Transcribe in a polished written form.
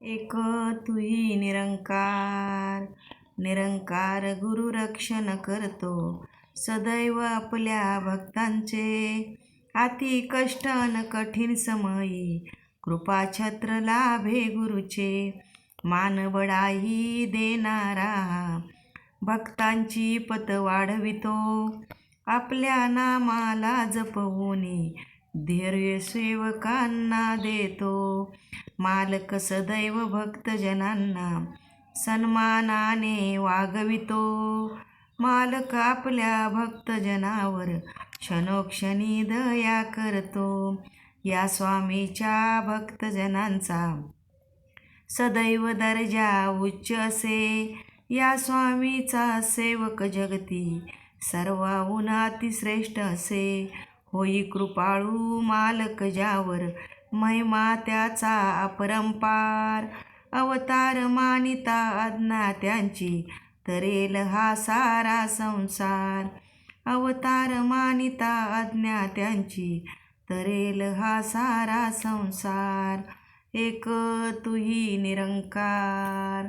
एक तुही निरंकार, निरंकार गुरु रक्षण करतो सदैव आपल्या भक्तांचे. अति कष्ट न कठीण समयी कृपा छत्र लाभे गुरुचे. मान बढाई देणारा भक्तांची पत वाढवितो. आपल्या नामाला जपवूनी धैर्य सेवकांना देतो. मालक सदैव भक्तजनांना सन्मानाने वागवितो. मालक आपल्या भक्तजनावर क्षणोक्षणी दया करतो. या स्वामीच्या भक्तजनांचा सदैव दर्जा उच्च असे. या स्वामीचा सेवक जगती सर्वाहून अतिश्रेष्ठ असे. होई कृपाळू मालक ज्यावर महिमा त्याचा अपरंपार. अवतार मानिता अज्ञात्यांची तरेल हा सारा संसार. अवतार मानिता अज्ञात्यांची तरेल हा सारा संसार. एक तुही निरंकार.